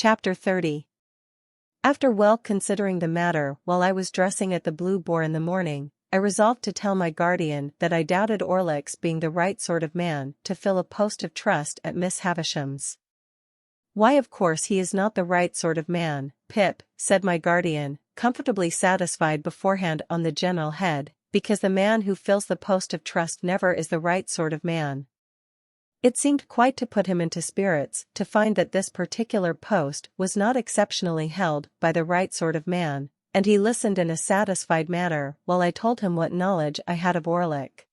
Chapter 30. After well considering the matter while I was dressing at the Blue Boar in the morning, I resolved to tell my guardian that I doubted Orlick's being the right sort of man to fill a post of trust at Miss Havisham's. "Why, of course he is not the right sort of man, Pip," said my guardian, comfortably satisfied beforehand on the general head, "because the man who fills the post of trust never is the right sort of man." It seemed quite to put him into spirits to find that this particular post was not exceptionally held by the right sort of man, and he listened in a satisfied manner while I told him what knowledge I had of Orlick.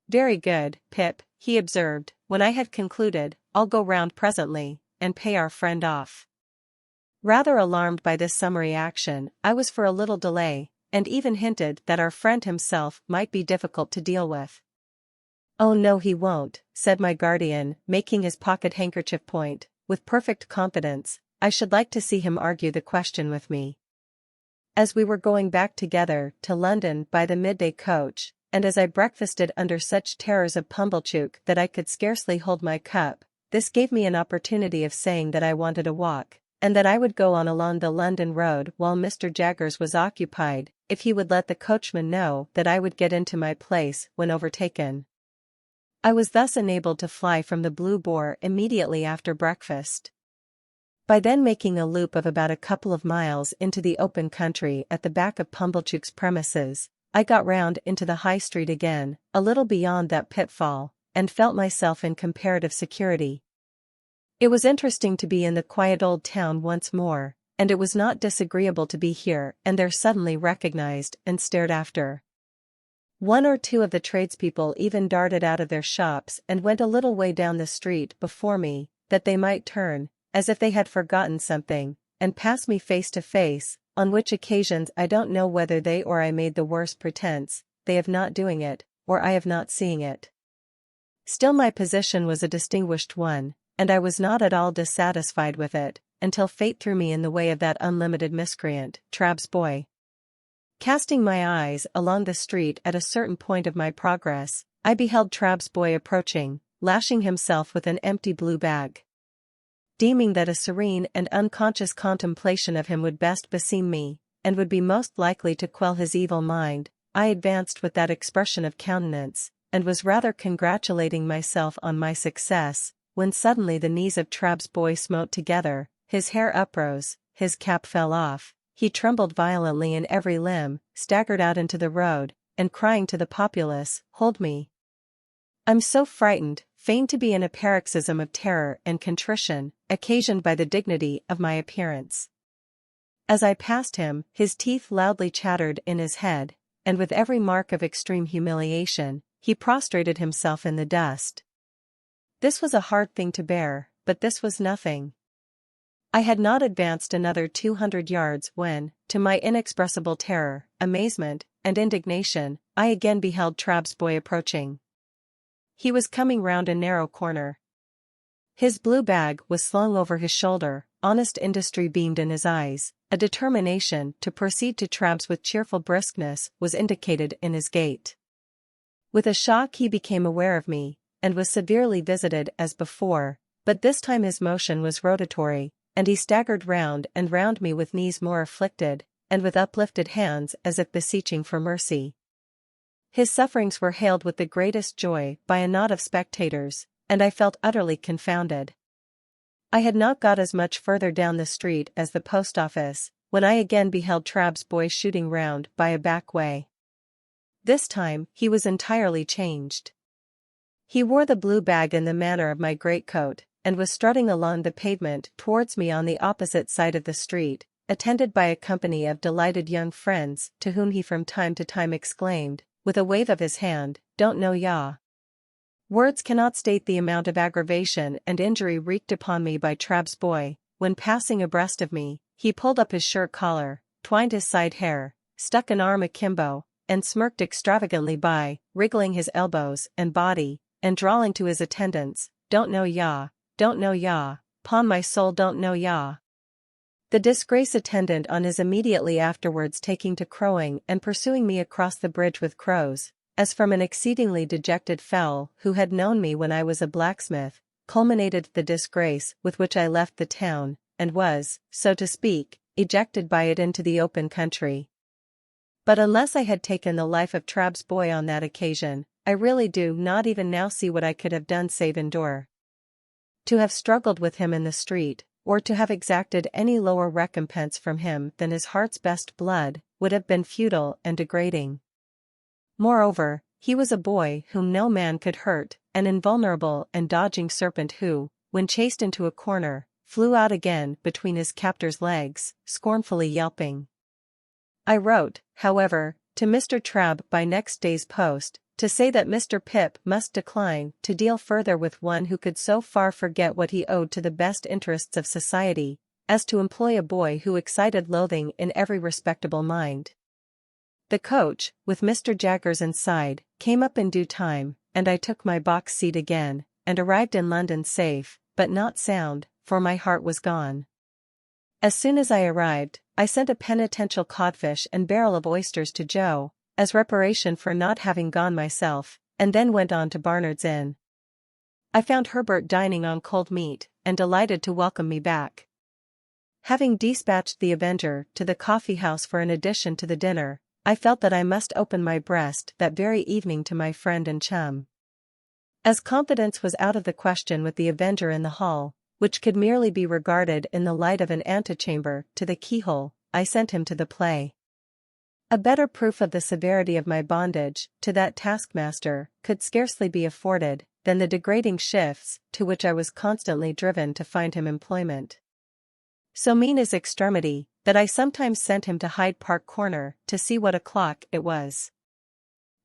"Very good, Pip," he observed, when I had concluded. "I'll go round presently, and pay our friend off." Rather alarmed by this summary action, I was for a little delay, and even hinted that our friend himself might be difficult to deal with. "Oh no, he won't," said my guardian, making his pocket handkerchief point, with perfect confidence. "I should like to see him argue the question with me." As we were going back together to London by the midday coach, and as I breakfasted under such terrors of Pumblechook that I could scarcely hold my cup, this gave me an opportunity of saying that I wanted a walk, and that I would go on along the London road while Mr. Jaggers was occupied, if he would let the coachman know that I would get into my place when overtaken. I was thus enabled to fly from the Blue Boar immediately after breakfast. By then making a loop of about a couple of miles into the open country at the back of Pumblechook's premises, I got round into the High Street again, a little beyond that pitfall, and felt myself in comparative security. It was interesting to be in the quiet old town once more, and it was not disagreeable to be here and there suddenly recognized and stared after. One or two of the tradespeople even darted out of their shops and went a little way down the street before me, that they might turn, as if they had forgotten something, and pass me face to face, on which occasions I don't know whether they or I made the worse pretense, they of not doing it, or I of not seeing it. Still my position was a distinguished one, and I was not at all dissatisfied with it, until fate threw me in the way of that unlimited miscreant, Trabb's boy. Casting my eyes along the street at a certain point of my progress, I beheld Trabb's boy approaching, lashing himself with an empty blue bag. Deeming that a serene and unconscious contemplation of him would best beseem me, and would be most likely to quell his evil mind, I advanced with that expression of countenance, and was rather congratulating myself on my success, when suddenly the knees of Trabb's boy smote together, his hair uprose, his cap fell off, he trembled violently in every limb, staggered out into the road, and crying to the populace, "Hold me! I'm so frightened," feigned to be in a paroxysm of terror and contrition, occasioned by the dignity of my appearance. As I passed him, his teeth loudly chattered in his head, and with every mark of extreme humiliation, he prostrated himself in the dust. This was a hard thing to bear, but this was nothing. I had not advanced another 200 yards when, to my inexpressible terror, amazement, and indignation, I again beheld Trabb's boy approaching. He was coming round a narrow corner. His blue bag was slung over his shoulder, honest industry beamed in his eyes, a determination to proceed to Trabb's with cheerful briskness was indicated in his gait. With a shock he became aware of me, and was severely visited as before, but this time his motion was rotatory, and he staggered round and round me with knees more afflicted, and with uplifted hands as if beseeching for mercy. His sufferings were hailed with the greatest joy by a knot of spectators, and I felt utterly confounded. I had not got as much further down the street as the post office, when I again beheld Trabb's boy shooting round by a back way. This time, he was entirely changed. He wore the blue bag in the manner of my greatcoat, and was strutting along the pavement towards me on the opposite side of the street, attended by a company of delighted young friends to whom he from time to time exclaimed, with a wave of his hand, "Don't know ya." Words cannot state the amount of aggravation and injury wreaked upon me by Trabb's boy. When passing abreast of me, he pulled up his shirt collar, twined his side hair, stuck an arm akimbo, and smirked extravagantly by, wriggling his elbows and body, and drawling to his attendants, "Don't know ya, don't know ya, 'pon my soul don't know ya." The disgrace attendant on his immediately afterwards taking to crowing and pursuing me across the bridge with crows, as from an exceedingly dejected fellow who had known me when I was a blacksmith, culminated the disgrace with which I left the town, and was, so to speak, ejected by it into the open country. But unless I had taken the life of Trabb's boy on that occasion, I really do not even now see what I could have done save endure. To have struggled with him in the street, or to have exacted any lower recompense from him than his heart's best blood, would have been futile and degrading. Moreover, he was a boy whom no man could hurt, an invulnerable and dodging serpent who, when chased into a corner, flew out again between his captor's legs, scornfully yelping. I wrote, however, to Mr. Trabb by next day's post, to say that Mr. Pip must decline to deal further with one who could so far forget what he owed to the best interests of society, as to employ a boy who excited loathing in every respectable mind. The coach, with Mr. Jaggers inside, came up in due time, and I took my box seat again, and arrived in London safe, but not sound, for my heart was gone. As soon as I arrived, I sent a penitential codfish and barrel of oysters to Joe, as reparation for not having gone myself, and then went on to Barnard's Inn. I found Herbert dining on cold meat, and delighted to welcome me back. Having dispatched the Avenger to the coffee-house for an addition to the dinner, I felt that I must open my breast that very evening to my friend and chum. As confidence was out of the question with the Avenger in the hall, which could merely be regarded in the light of an antechamber to the keyhole, I sent him to the play. A better proof of the severity of my bondage to that taskmaster could scarcely be afforded than the degrading shifts to which I was constantly driven to find him employment. So mean is extremity, that I sometimes sent him to Hyde Park Corner to see what o'clock it was.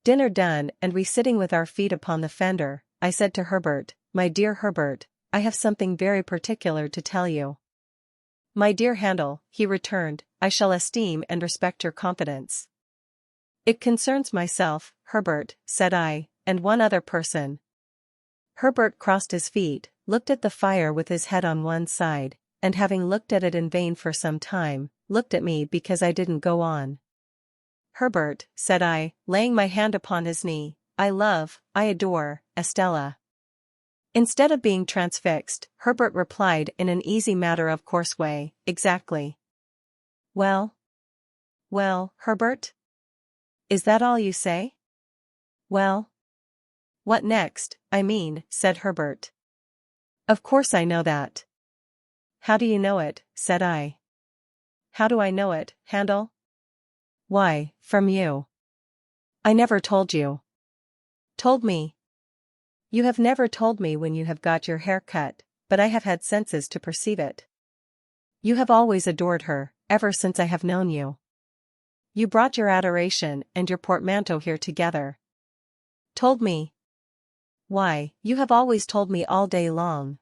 Dinner done and we sitting with our feet upon the fender, I said to Herbert, "My dear Herbert, I have something very particular to tell you." "My dear Handel," he returned, "I shall esteem and respect your confidence." "It concerns myself, Herbert," said I, "and one other person." Herbert crossed his feet, looked at the fire with his head on one side, and having looked at it in vain for some time, looked at me because I didn't go on. "Herbert," said I, laying my hand upon his knee, I adore, Estella." Instead of being transfixed, Herbert replied in an easy matter-of-course way, "Exactly." Well, Herbert? Is that all you say?" "Well, what next, I mean," said Herbert. "Of course I know that." "How do you know it?" said I. "How do I know it, Handel?" "Why, from you." "I never told you." "Told me?" "You have never told me when you have got your hair cut, but I have had senses to perceive it. You have always adored her, ever since I have known you. You brought your adoration and your portmanteau here together." "Told me?" "Why, you have always told me all day long.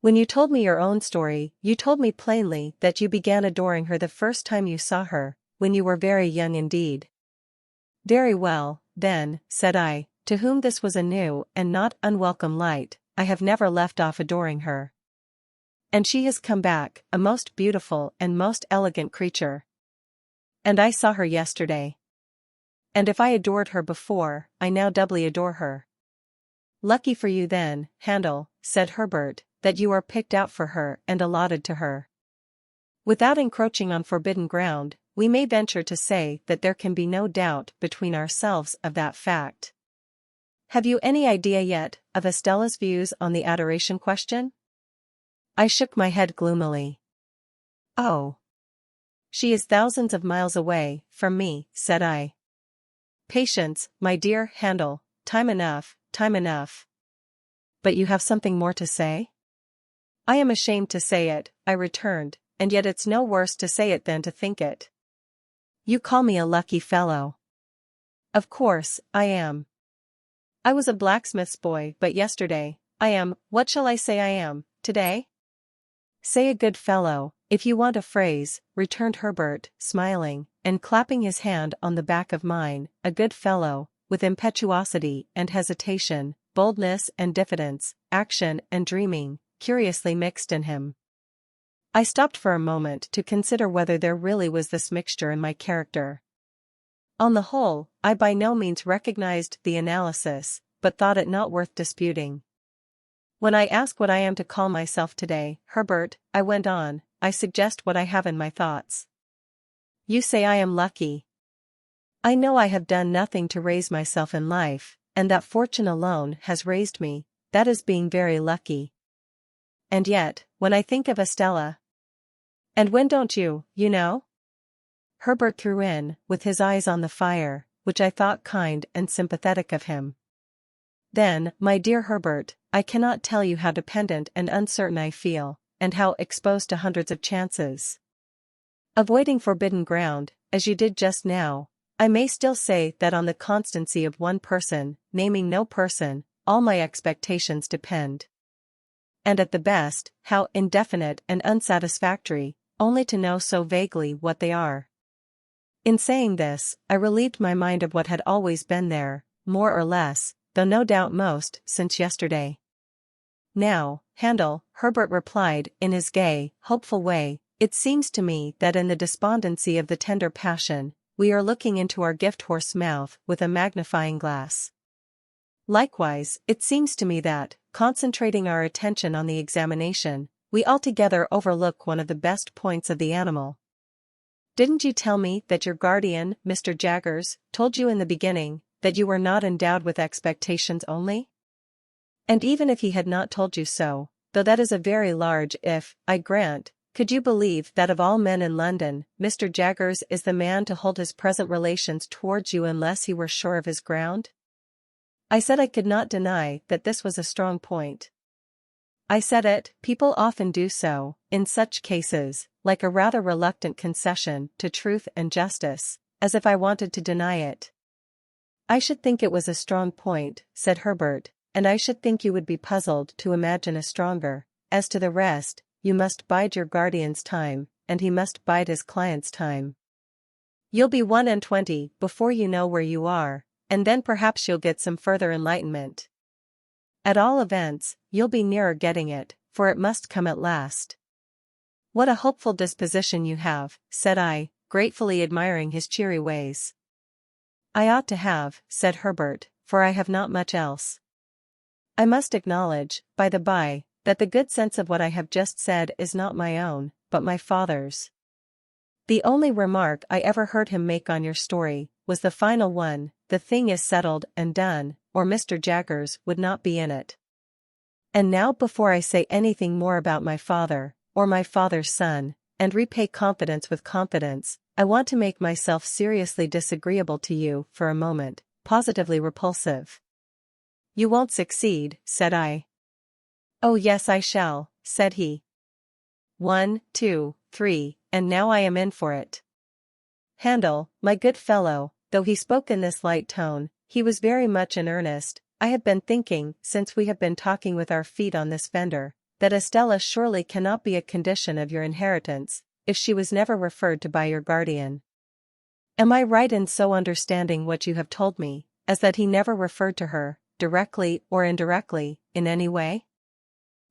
When you told me your own story, you told me plainly that you began adoring her the first time you saw her, when you were very young indeed." "Very well, then," said I, to whom this was a new and not unwelcome light, "I have never left off adoring her. And she has come back, a most beautiful and most elegant creature. And I saw her yesterday. And if I adored her before, I now doubly adore her." "Lucky for you then, Handel," said Herbert, "that you are picked out for her and allotted to her. Without encroaching on forbidden ground, we may venture to say that there can be no doubt between ourselves of that fact. Have you any idea yet of Estella's views on the adoration question?" I shook my head gloomily. "Oh, she is thousands of miles away from me," said I. "Patience, my dear Handel, time enough, time enough." "But you have something more to say?" "I am ashamed to say it," I returned, "and yet it's no worse to say it than to think it." "You call me a lucky fellow." "Of course, I am. I was a blacksmith's boy but yesterday, I am, what shall I say I am, today?" "Say a good fellow, if you want a phrase," returned Herbert, smiling, and clapping his hand on the back of mine, "a good fellow, with impetuosity and hesitation, boldness and diffidence, action and dreaming, curiously mixed in him." I stopped for a moment to consider whether there really was this mixture in my character. On the whole, I by no means recognized the analysis, but thought it not worth disputing. When I ask what I am to call myself today, Herbert, I went on, I suggest what I have in my thoughts. You say I am lucky. I know I have done nothing to raise myself in life, and that fortune alone has raised me, that is being very lucky. And yet, when I think of Estella. And when don't you, you know? Herbert threw in, with his eyes on the fire, which I thought kind and sympathetic of him. Then, my dear Herbert, I cannot tell you how dependent and uncertain I feel, and how exposed to hundreds of chances. Avoiding forbidden ground, as you did just now, I may still say that on the constancy of one person, naming no person, all my expectations depend. And at the best, how indefinite and unsatisfactory, only to know so vaguely what they are. In saying this, I relieved my mind of what had always been there, more or less, though no doubt most, since yesterday. Now, Handel, Herbert replied, in his gay, hopeful way, it seems to me that in the despondency of the tender passion, we are looking into our gift-horse mouth with a magnifying glass. Likewise, it seems to me that, concentrating our attention on the examination, we altogether overlook one of the best points of the animal. Didn't you tell me that your guardian, Mr. Jaggers, told you in the beginning, that you were not endowed with expectations only? And even if he had not told you so, though that is a very large if, I grant, could you believe that of all men in London, Mr. Jaggers is the man to hold his present relations towards you unless he were sure of his ground? I said I could not deny that this was a strong point. I said it, people often do so, in such cases, like a rather reluctant concession to truth and justice, as if I wanted to deny it. I should think it was a strong point, said Herbert, and I should think you would be puzzled to imagine a stronger. As to the rest, you must bide your guardian's time, and he must bide his client's time. You'll be 21 before you know where you are, and then perhaps you'll get some further enlightenment. At all events, you'll be nearer getting it, for it must come at last. What a hopeful disposition you have, said I, gratefully admiring his cheery ways. I ought to have, said Herbert, for I have not much else. I must acknowledge, by the by, that the good sense of what I have just said is not my own, but my father's. The only remark I ever heard him make on your story was the final one, the thing is settled and done, or Mr. Jaggers would not be in it. And now before I say anything more about my father, or my father's son, and repay confidence with confidence, I want to make myself seriously disagreeable to you for a moment, positively repulsive. You won't succeed, said I. Oh yes I shall, said he. 1, 2, 3, and now I am in for it. Handel, my good fellow, though he spoke in this light tone, he was very much in earnest. I have been thinking, since we have been talking with our feet on this fender, that Estella surely cannot be a condition of your inheritance, if she was never referred to by your guardian. Am I right in so understanding what you have told me, as that he never referred to her, directly or indirectly, in any way?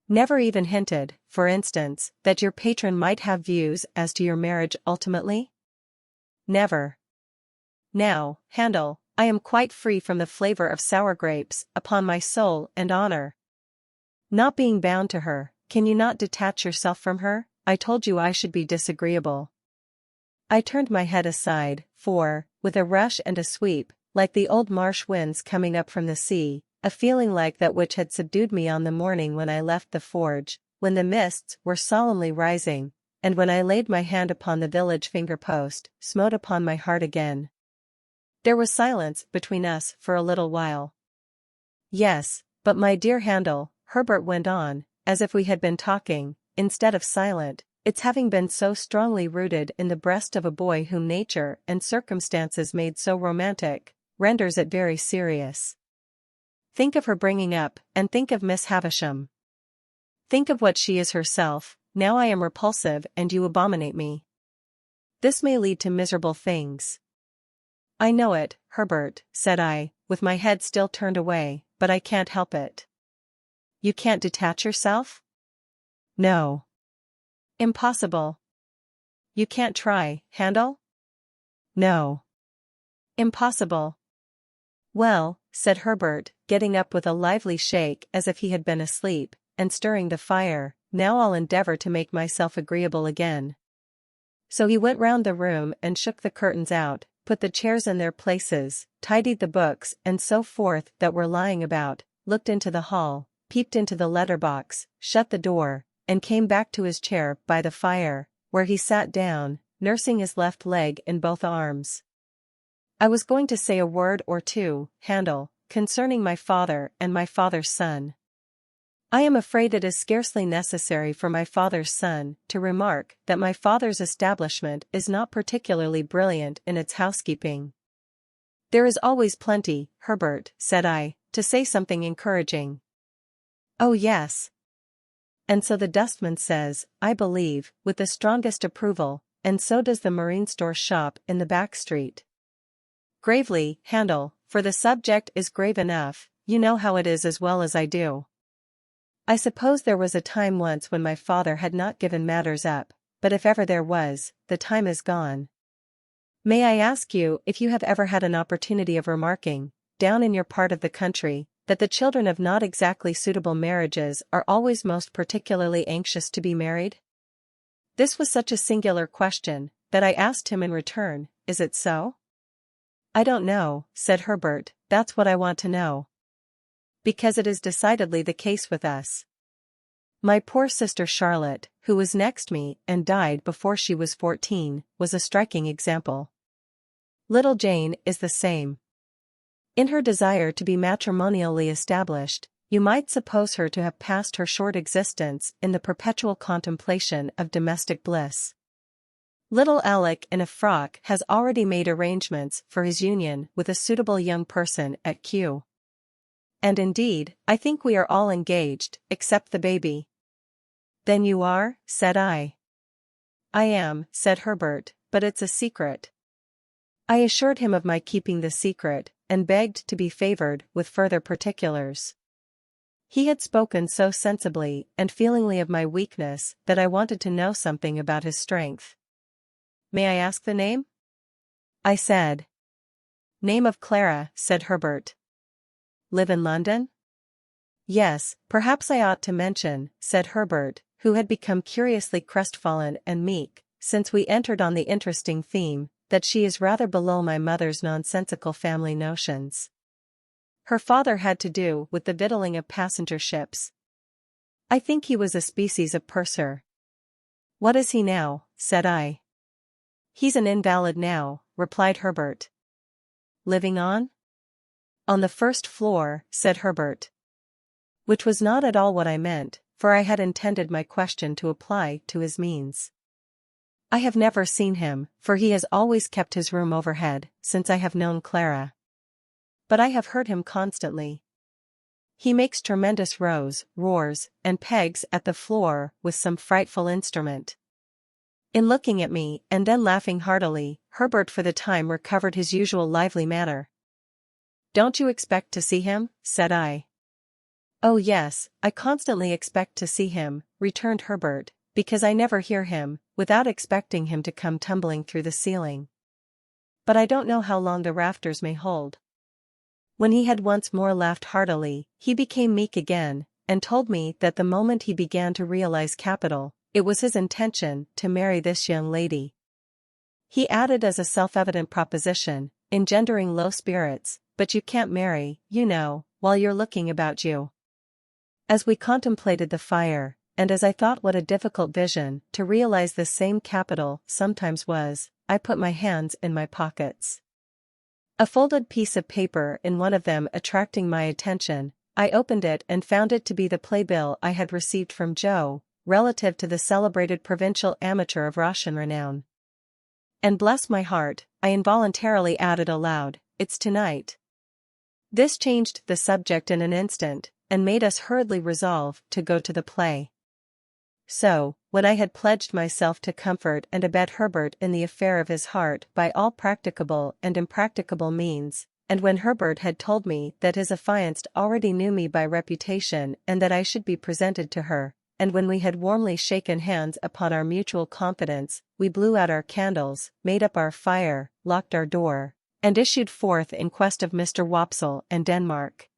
Never even hinted, for instance, that your patron might have views as to your marriage ultimately? Never. Now, Handel, I am quite free from the flavor of sour grapes, upon my soul and honor. Not being bound to her, can you not detach yourself from her? I told you I should be disagreeable. I turned my head aside, for, with a rush and a sweep, like the old marsh winds coming up from the sea, a feeling like that which had subdued me on the morning when I left the forge, when the mists were solemnly rising, and when I laid my hand upon the village finger-post, smote upon my heart again. There was silence between us for a little while. Yes, but my dear Handel, Herbert went on, as if we had been talking, instead of silent, it's having been so strongly rooted in the breast of a boy whom nature and circumstances made so romantic, renders it very serious. Think of her bringing up, and think of Miss Havisham. Think of what she is herself. Now I am repulsive and you abominate me. This may lead to miserable things. I know it, Herbert, said I, with my head still turned away, but I can't help it. You can't detach yourself? No. Impossible. You can't try, Handel? No. Impossible. Well, said Herbert, getting up with a lively shake as if he had been asleep, and stirring the fire. Now I'll endeavor to make myself agreeable again. So he went round the room and shook the curtains out, put the chairs in their places, tidied the books and so forth that were lying about, looked into the hall, peeped into the letter-box, shut the door, and came back to his chair by the fire, where he sat down, nursing his left leg in both arms. I was going to say a word or two, Handel, concerning my father and my father's son. I am afraid it is scarcely necessary for my father's son to remark that my father's establishment is not particularly brilliant in its housekeeping. There is always plenty, Herbert, said I, to say something encouraging. Oh yes. And so the dustman says, I believe, with the strongest approval, and so does the marine store shop in the back street. Gravely, Handel, for the subject is grave enough, you know how it is as well as I do. I suppose there was a time once when my father had not given matters up, but if ever there was, the time is gone. May I ask you if you have ever had an opportunity of remarking, down in your part of the country, that the children of not exactly suitable marriages are always most particularly anxious to be married? This was such a singular question, that I asked him in return, is it so? I don't know, said Herbert, that's what I want to know. Because it is decidedly the case with us. My poor sister Charlotte, who was next me and died before she was 14, was a striking example. Little Jane is the same. In her desire to be matrimonially established, you might suppose her to have passed her short existence in the perpetual contemplation of domestic bliss. Little Alec in a frock has already made arrangements for his union with a suitable young person at Kew. And indeed, I think we are all engaged, except the baby. Then you are, said I. I am, said Herbert, but it's a secret. I assured him of my keeping the secret, and begged to be favored with further particulars. He had spoken so sensibly and feelingly of my weakness that I wanted to know something about his strength. May I ask the name? I said. Name of Clara, said Herbert. Live in London? Yes, perhaps I ought to mention, said Herbert, who had become curiously crestfallen and meek, since we entered on the interesting theme, that she is rather below my mother's nonsensical family notions. Her father had to do with the victualling of passenger ships. I think he was a species of purser. What is he now? Said I. He's an invalid now, replied Herbert. Living on? On the first floor, said Herbert. Which was not at all what I meant, for I had intended my question to apply to his means. I have never seen him, for he has always kept his room overhead, since I have known Clara. But I have heard him constantly. He makes tremendous roars, and pegs at the floor with some frightful instrument. In looking at me and then laughing heartily, Herbert for the time recovered his usual lively manner. Don't you expect to see him? Said I. Oh yes, I constantly expect to see him, returned Herbert, because I never hear him, without expecting him to come tumbling through the ceiling. But I don't know how long the rafters may hold. When he had once more laughed heartily, he became meek again, and told me that the moment he began to realize capital, it was his intention to marry this young lady. He added as a self-evident proposition, engendering low spirits, but you can't marry, you know, while you're looking about you. As we contemplated the fire, and as I thought what a difficult vision to realize this same capital sometimes was, I put my hands in my pockets. A folded piece of paper in one of them attracting my attention, I opened it and found it to be the playbill I had received from Joe, relative to the celebrated provincial amateur of Russian renown. And bless my heart, I involuntarily added aloud, it's tonight. This changed the subject in an instant, and made us hurriedly resolve to go to the play. So, when I had pledged myself to comfort and abet Herbert in the affair of his heart by all practicable and impracticable means, and when Herbert had told me that his affianced already knew me by reputation and that I should be presented to her, and when we had warmly shaken hands upon our mutual confidence, we blew out our candles, made up our fire, locked our door, and issued forth in quest of Mr. Wopsle and Denmark.